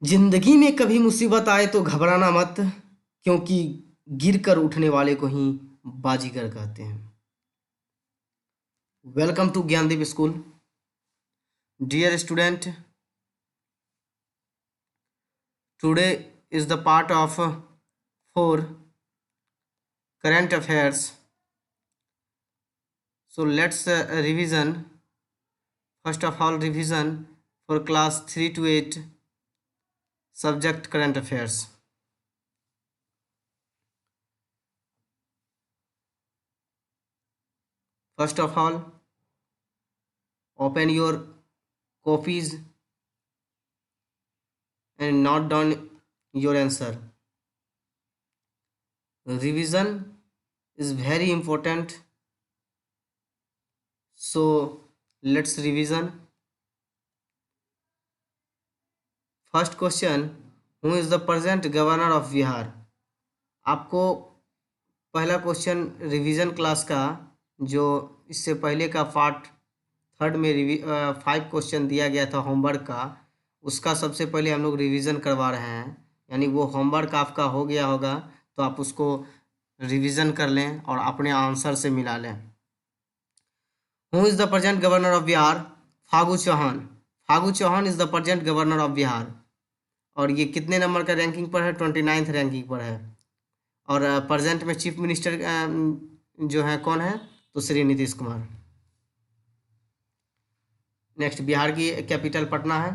जिंदगी में कभी मुसीबत आए तो घबराना मत, क्योंकि गिर कर उठने वाले को ही बाजीगर कहते हैं। Welcome to Gyandeep school. Dear student, today is the part of 4 current affairs. So let's revision. First of all, revision for class 3 to 8 subject current affairs. First of all, open your copies and note down your answer. Revision is very important, so let's revision. First question, who is the present governor of Bihar. आपको पहला question revision class का, जो इससे पहले का part 3 में 5 question दिया गया था होमवर्क का, उसका सबसे पहले हम लोग रिवीजन करवा रहे हैं। यानी वो होमवर्क आपका हो गया होगा तो आप उसको रिवीजन कर लें और अपने आंसर से मिला लें। Who is the present governor of Bihar? Phagu Chauhan. Phagu Chauhan is the present governor of Bihar. और ये कितने नंबर का रैंकिंग पर है? 29th रैंकिंग पर है। और प्रेजेंट में चीफ मिनिस्टर जो है कौन है? तो श्री नीतीश कुमार। नेक्स्ट, बिहार की कैपिटल पटना है।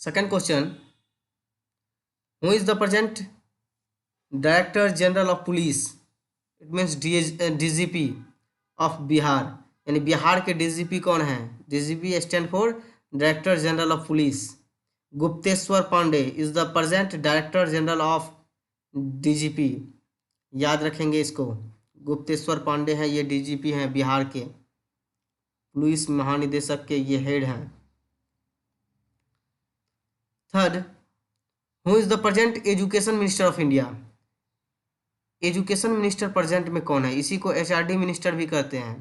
Second question, who is the present director general of police? It means DGP of Bihar. यानी बिहार के डीजीपी कौन है? DGP stand for director general of police. Gupteshwar Pandey is the present director general of DGP. याद रखेंगे इसको। गुप्तेश्वर पांडे हैं, ये डीजीपी हैं बिहार के, पुलिस महानिदेशक के ये हेड हैं। Third, who is the present education minister of India? Education minister present में कौन है? इसी को एचआरडी मिनिस्टर भी कहते हैं।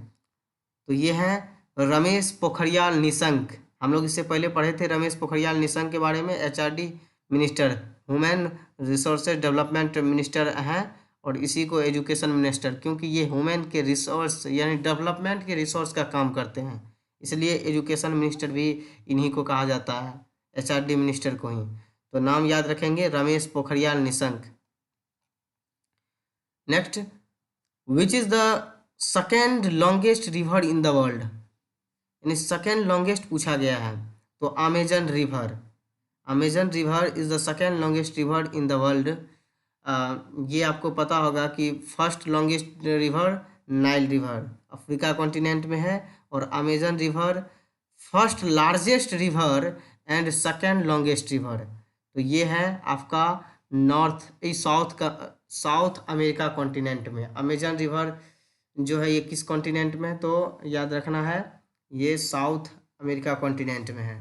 तो ये हैं रमेश पोखरियाल निशंक। हम लोग इससे पहले पढ़े थे रमेश पोखरियाल निशंक के बारे में। HRD minister, human resources development minister हैं, और इसी को एजुकेशन मिनिस्टर, क्योंकि ये ह्यूमन के रिसोर्स यानी डेवलपमेंट के रिसोर्स का काम करते हैं, इसलिए एजुकेशन मिनिस्टर भी इन्हीं को कहा जाता है, एचआरडी मिनिस्टर को ही। तो नाम याद रखेंगे, Ramesh Pokhriyal Nishank. Next, which is the second longest river in the world? यानी सेकेंड लॉन्गेस्ट पूछा गया है, तो Amazon river. Amazon river is the second longest river in the world. ये आपको पता होगा कि first longest river Nile river Africa continent में है, और Amazon river first largest river and second longest river. तो ये है आपका साउथ अमेरिका कॉन्टिनेंट में। अमेजन रिवर जो है ये किस कॉन्टिनेंट में? तो याद रखना है, ये साउथ अमेरिका कॉन्टिनेंट में है।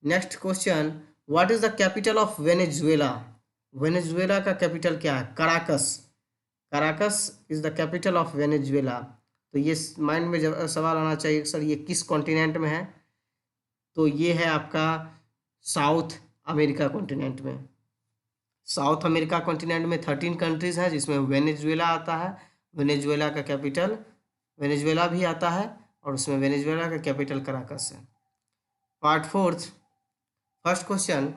Next question, what is the capital of Venezuela? Venezuela का कैपिटल क्या है? Caracas. Caracas is the capital of Venezuela. तो ये माइंड में जब सवाल आना चाहिए सर ये किस कॉन्टिनेंट में है, तो ये है आपका साउथ अमेरिका कॉन्टिनेंट में। साउथ अमेरिका कॉन्टिनेंट में 13 कंट्रीज हैं, जिसमें वेनेजुएला आता है। वेनेजुएला का कैपिटल वेनेजुएला भी आता है, और उसमें वेनेजुएला का कैपिटल कराकस है। Part 4, first question,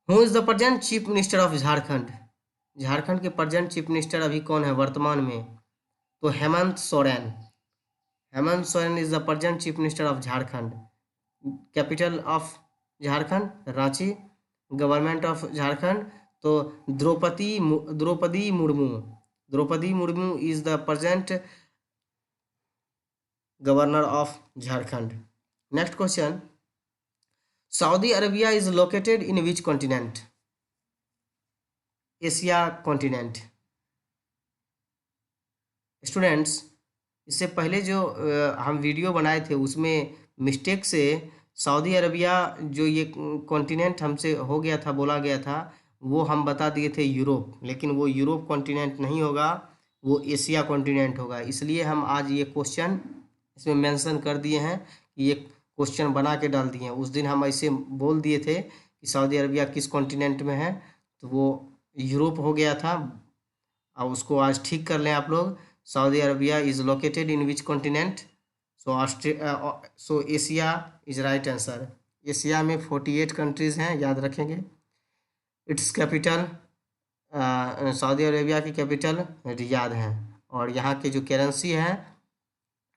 who is the present chief minister of Jharkhand? Jharkhand के प्रेजेंट चीफ मिनिस्टर अभी कौन है वर्तमान में? तो Hemant Soren. Hemant Soren is the present chief minister of Jharkhand. Capital of Jharkhand Ranchi. Government of Jharkhand तो Draupadi Murmu. Draupadi Murmu is the present governor of Jharkhand. Next question, Saudi Arabia is located in which continent? Asia continent. Students, इससे पहले जो हम वीडियो बनाए थे उसमें मिस्टेक से सऊदी अरबिया जो ये कॉन्टिनेंट हमसे हो गया था, बोला गया था, वो हम बता दिए थे यूरोप, लेकिन वो यूरोप कॉन्टिनेंट नहीं होगा, वो एशिया कॉन्टिनेंट होगा। इसलिए हम आज ये क्वेश्चन इसमें मेंशन कर दिए हैं कि ये क्वेश्चन बना के डाल दिए हैं। उस दिन हम ऐसे बोल दिए थे कि सऊदी अरबिया किस कॉन्टिनेंट में है, तो वो यूरोप हो गया था। अब उसको आज ठीक कर लें आप लोग। Saudi Arabia is located in which continent? So Asia is right answer. Asia में 48 कंट्रीज हैं, याद रखेंगे। इट्स कैपिटल, सऊदी अरेबिया की कैपिटल रियाद है, और यहाँ की जो करेंसी है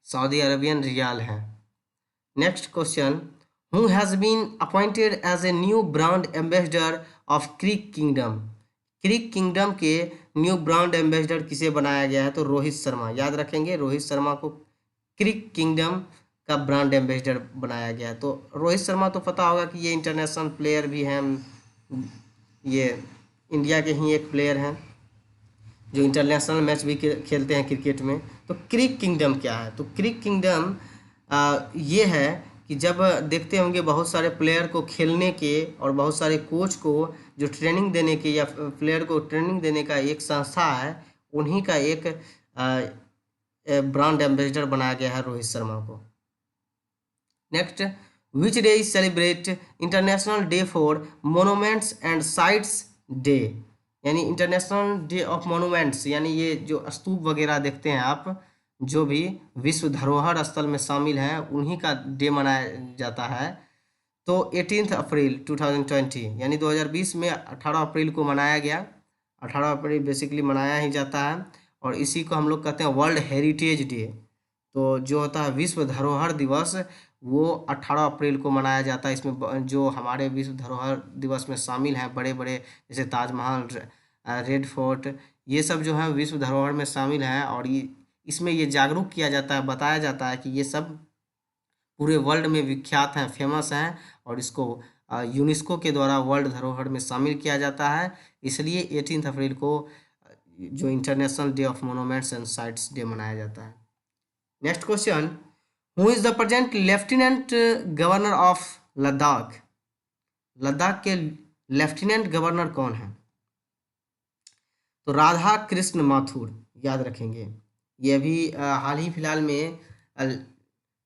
सऊदी अरेबियन रियाल है। Next question, who has been appointed as a new brand ambassador of crick kingdom? Crick kingdom के न्यू ब्रांड एम्बेसडर किसे बनाया गया है? तो रोहित शर्मा, याद रखेंगे। रोहित शर्मा को क्रिक किंगडम का ब्रांड एम्बेसडर बनाया गया है। तो रोहित शर्मा तो पता होगा कि ये इंटरनेशनल प्लेयर भी हैं, ये इंडिया के ही एक प्लेयर हैं जो इंटरनेशनल मैच भी खेलते हैं क्रिकेट में। तो क्रिक किंगडम क्या है? तो क्रिक किंगडम ये है कि जब देखते होंगे बहुत सारे प्लेयर को खेलने के और बहुत सारे कोच को जो ट्रेनिंग देने के या प्लेयर को ट्रेनिंग देने का एक संस्था है, उन्हीं का एक ब्रांड एम्बेसडर बनाया गया है रोहित शर्मा को। Next, which day is celebrate international day for monuments and sites day? यानी इंटरनेशनल डे ऑफ मोनूमेंट्स, यानी ये जो स्तूप वगैरह देखते हैं आप, जो भी विश्व धरोहर स्थल में शामिल हैं, उन्हीं का डे मनाया जाता है। तो 18 अप्रैल 2020 यानी 2020 में 18 अप्रैल को मनाया गया। 18 अप्रैल बेसिकली मनाया ही जाता है, और इसी को हम लोग कहते हैं वर्ल्ड हेरिटेज डे। तो जो होता है विश्व धरोहर दिवस, वो 18 अप्रैल को मनाया जाता है। इसमें जो हमारे विश्व धरोहर दिवस में शामिल हैं बड़े बड़े, जैसे ताजमहल, रेड फोर्ट, ये सब जो है विश्व धरोहर में शामिल हैं। और ये इसमें ये जागरूक किया जाता है, बताया जाता है कि ये सब पूरे वर्ल्ड में विख्यात हैं, फेमस हैं, और इसको यूनेस्को के द्वारा वर्ल्ड धरोहर में शामिल किया जाता है। इसलिए 18 अप्रैल को जो international day of monuments and sites day मनाया जाता है। Next question, who is the present lieutenant governor of Ladakh? Ladakh के लेफ्टिनेंट गवर्नर कौन है? तो राधा कृष्ण माथुर, याद रखेंगे। ये अभी हाल ही फिलहाल में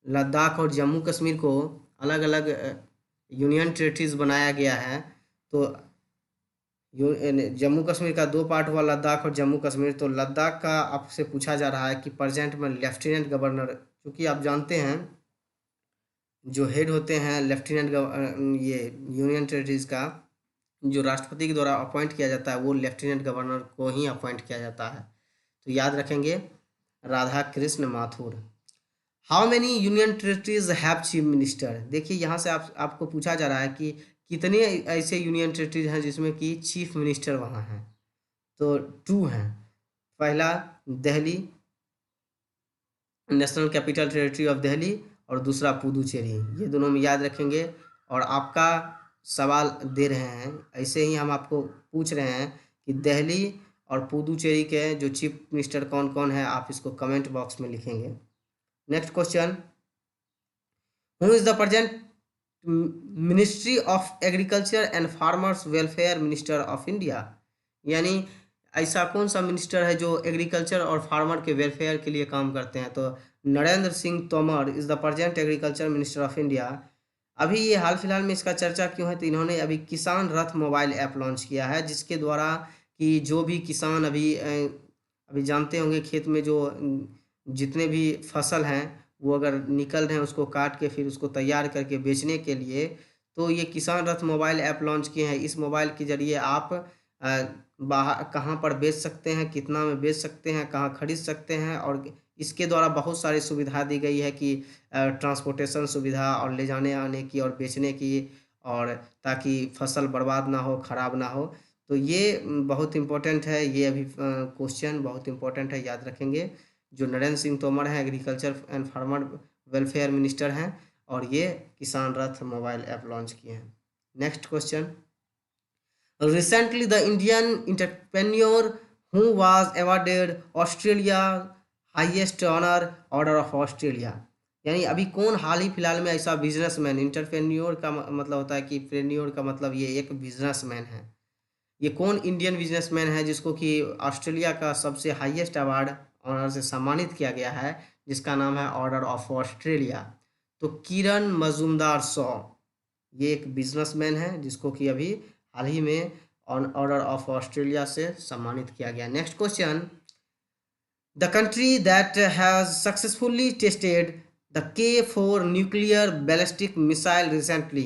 लद्दाख और जम्मू कश्मीर को अलग अलग यूनियन टेरिटरीज बनाया गया है। तो जम्मू कश्मीर का दो पार्ट हुआ, लद्दाख और जम्मू कश्मीर। तो लद्दाख का आपसे पूछा जा रहा है कि प्रेजेंट में लेफ्टिनेंट गवर्नर, क्योंकि आप जानते हैं जो हेड होते हैं लेफ्टिनेंट ये यूनियन टेरिटरीज का, जो राष्ट्रपति के द्वारा अपॉइंट किया जाता है, वो लेफ्टिनेंट गवर्नर को ही अपॉइंट किया जाता है। तो याद रखेंगे Radha Krishna Mathur. How many union territories have chief minister? देखिए यहाँ से आपको पूछा जा रहा है कि कितने ऐसे यूनियन टेरिटरीज हैं जिसमें कि चीफ मिनिस्टर वहाँ हैं। तो 2 हैं। पहला Delhi, national capital territory of Delhi, और दूसरा पुदुचेरी। ये दोनों में याद रखेंगे। और आपका सवाल दे रहे हैं, ऐसे ही हम आपको पूछ रहे हैं कि दिल्ली और पुदुचेरी के जो चीफ मिनिस्टर कौन कौन है, आप इसको कमेंट बॉक्स में लिखेंगे। Next question, who is the present ministry of agriculture and farmers welfare minister of India? यानी ऐसा कौन सा मिनिस्टर है जो एग्रीकल्चर और फार्मर के वेलफेयर के लिए काम करते हैं? तो Narendra Singh Tomar is the present agriculture minister of India. अभी ये हाल फिलहाल में इसका चर्चा क्यों है? तो इन्होंने अभी किसान रथ मोबाइल ऐप लॉन्च किया है, जिसके द्वारा कि जो भी किसान अभी जानते होंगे खेत में जो जितने भी फसल हैं वो अगर निकल रहे हैं, उसको काट के फिर उसको तैयार करके बेचने के लिए, तो ये किसान रथ मोबाइल ऐप लॉन्च किए हैं। इस मोबाइल के ज़रिए आप बाहर कहाँ पर बेच सकते हैं, कितना में बेच सकते हैं, कहाँ खरीद सकते हैं, और इसके द्वारा बहुत सारी सुविधा दी गई है कि ट्रांसपोर्टेशन सुविधा और ले जाने आने की और बेचने की, और ताकि फसल बर्बाद ना हो, ख़राब ना हो। तो ये बहुत इम्पोर्टेंट है। ये अभी क्वेश्चन बहुत इम्पोर्टेंट है, याद रखेंगे। जो नरेंद्र सिंह तोमर हैं agriculture and farmer welfare minister हैं, और ये किसान रथ मोबाइल ऐप लॉन्च किए हैं। Next question, recently the Indian entrepreneur who was awarded Australia highest honour order of Australia? यानी अभी कौन हाल ही फिलहाल में ऐसा बिजनेसमैन, इंटरप्रेन्योर का मतलब होता है कि प्रेन्योर का मतलब ये एक बिजनेसमैन है, ये कौन इंडियन बिजनेसमैन है जिसको कि ऑस्ट्रेलिया का सबसे हाईएस्ट अवार्ड ऑनर से सम्मानित किया गया है, जिसका नाम है ऑर्डर ऑफ ऑस्ट्रेलिया। तो किरण मजूमदार शॉ, ये एक बिजनेसमैन है जिसको कि अभी हाल ही में ऑर्डर ऑफ ऑस्ट्रेलिया से सम्मानित किया गया। Next question, the country that has successfully tested the K4 nuclear ballistic missile recently,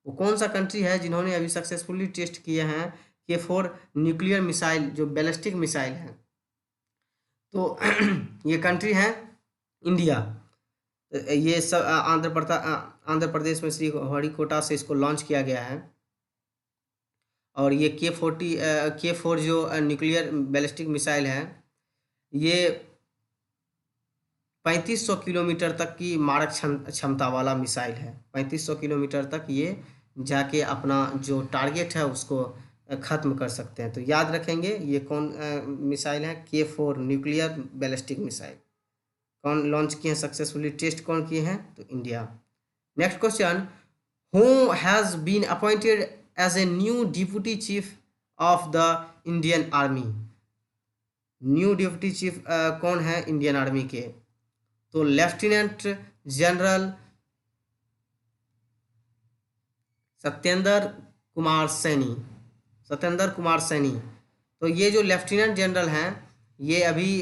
वो कौन सा कंट्री है जिन्होंने अभी सक्सेसफुली टेस्ट किए हैं K4 न्यूक्लियर मिसाइल, जो बैलिस्टिक मिसाइल है। तो ये कंट्री है इंडिया। ये सब आंध्र प्रदेश में श्रीहरिकोटा से इसको लॉन्च किया गया है। और ये K4 जो न्यूक्लियर बैलिस्टिक मिसाइल है, ये 3500 किलोमीटर तक की मारक क्षमता वाला मिसाइल है। 3500 किलोमीटर तक ये जाके अपना जो टारगेट है उसको ख़त्म कर सकते हैं। तो याद रखेंगे ये कौन मिसाइल है, K4 न्यूक्लियर बैलिस्टिक मिसाइल। कौन लॉन्च किए हैं सक्सेसफुली, टेस्ट कौन किए हैं, तो India. Next question, who has been appointed as a new deputy chief of the Indian army. New deputy chief कौन है इंडियन आर्मी के, तो लेफ्टिनेंट जनरल सत्येंद्र कुमार सैनी। सत्येंद्र कुमार सैनी, तो ये जो लेफ्टिनेंट जनरल हैं ये अभी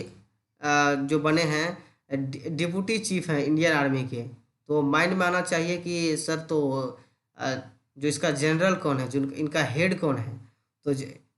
जो बने हैं डिप्टी चीफ हैं इंडियन आर्मी के। तो माइंड में आना चाहिए कि सर तो जो इसका जनरल कौन है, जो इनका हेड कौन है, तो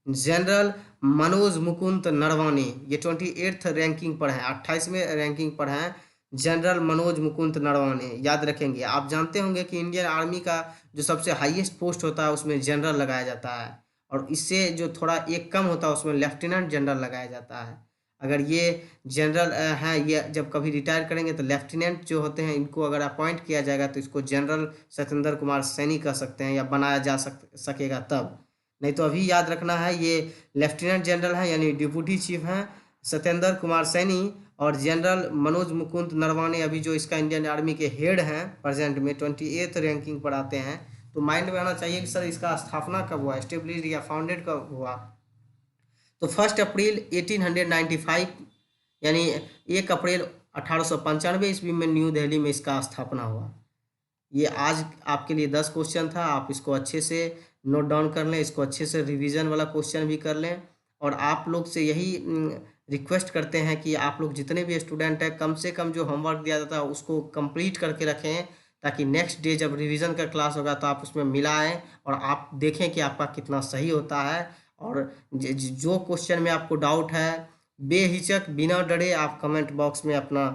जनरल मनोज मुकुंद नरवाने, ये 28th रैंकिंग पर हैं, 28वें रैंकिंग पर हैं जनरल मनोज मुकुंद नरवाने। याद रखेंगे, आप जानते होंगे कि इंडियन आर्मी का जो सबसे हाईएस्ट पोस्ट होता है उसमें जनरल लगाया जाता है, और इससे जो थोड़ा एक कम होता है उसमें लेफ्टिनेंट जनरल लगाया जाता है। अगर ये जनरल हैं, ये जब कभी रिटायर करेंगे तो लेफ्टिनेंट जो होते हैं इनको अगर अपॉइंट किया जाएगा तो इसको जनरल सत्येंद्र कुमार सैनी कह सकते हैं, या बनाया जा सकेगा तब। नहीं तो अभी याद रखना है ये लेफ्टिनेंट जनरल हैं यानी डिप्टी चीफ हैं सत्येंद्र कुमार सैनी, और जनरल मनोज मुकुंद नरवाने अभी जो इसका इंडियन आर्मी के हेड हैं प्रेजेंट में 28th रैंकिंग पर आते हैं। तो माइंड में आना चाहिए कि सर इसका स्थापना कब हुआ, एस्टेब्लिश या फाउंडेड कब हुआ, तो 1 अप्रैल 1895 यानी 1 अप्रैल 1895 ईस्वी में न्यू दिल्ली में इसका स्थापना हुआ। ये आज आपके लिए 10 क्वेश्चन था, आप इसको अच्छे से नोट डाउन कर लें, इसको अच्छे से रिवीजन वाला क्वेश्चन भी कर लें। और आप लोग से यही रिक्वेस्ट करते हैं कि आप लोग जितने भी स्टूडेंट हैं कम से कम जो होमवर्क दिया जाता है उसको कंप्लीट करके रखें, ताकि नेक्स्ट डे जब रिवीजन का क्लास होगा तो आप उसमें मिलाएं और आप देखें कि आपका कितना सही होता है। और जो क्वेश्चन में आपको डाउट है बेहिचक बिना डरे आप कमेंट बॉक्स में अपना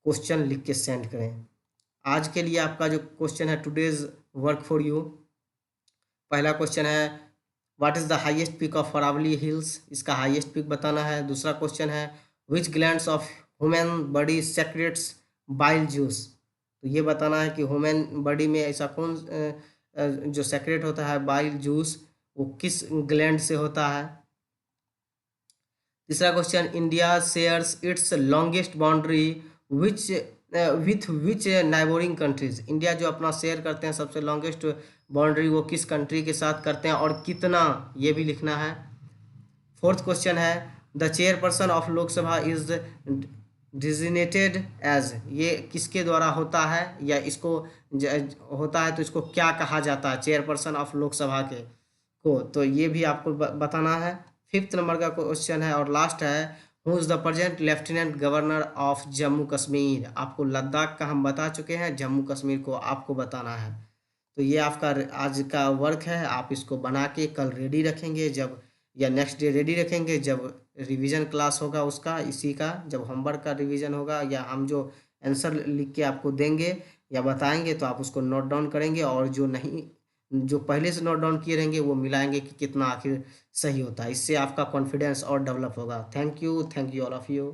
क्वेश्चन लिख के सेंड करें। आज के लिए आपका जो क्वेश्चन है टुडेज वर्क फॉर यू, पहला क्वेश्चन है what is the highest peak of Aravalli hills, इसका हाईएस्ट पीक बताना है। दूसरा क्वेश्चन है which glands of human body secretes bile juice, तो ये बताना है कि ह्यूमन बॉडी में ऐसा कौन जो सेक्रेट होता है बाइल जूस वो किस ग्लैंड से होता है। तीसरा question India shares its longest boundary which with which neighbouring countries, India जो अपना शेयर करते हैं सबसे लॉन्गेस्ट बाउंड्री वो किस कंट्री के साथ करते हैं और कितना, ये भी लिखना है। फोर्थ क्वेश्चन है the chairperson of Lok Sabha is designated as, ये किसके द्वारा होता है या इसको होता है तो इसको क्या कहा जाता है चेयरपर्सन ऑफ लोकसभा के को, तो ये भी आपको बताना है। 5th नंबर का क्वेश्चन है और लास्ट है who is the present lieutenant governor of Jammu Kashmir, आपको लद्दाख का हम बता चुके हैं, जम्मू कश्मीर को आपको बताना है। तो ये आपका आज का वर्क है, आप इसको बना के कल रेडी रखेंगे जब, या नेक्स्ट डे रेडी रखेंगे जब रिवीजन क्लास होगा उसका, इसी का जब होमवर्क का रिवीजन होगा या हम जो आंसर लिख के आपको देंगे या बताएंगे तो आप उसको नोट डाउन करेंगे, और जो नहीं जो पहले से नोट डाउन किए रहेंगे वो मिलाएंगे कि कितना आखिर सही होता है। इससे आपका कॉन्फिडेंस और डेवलप होगा। Thank you all of you.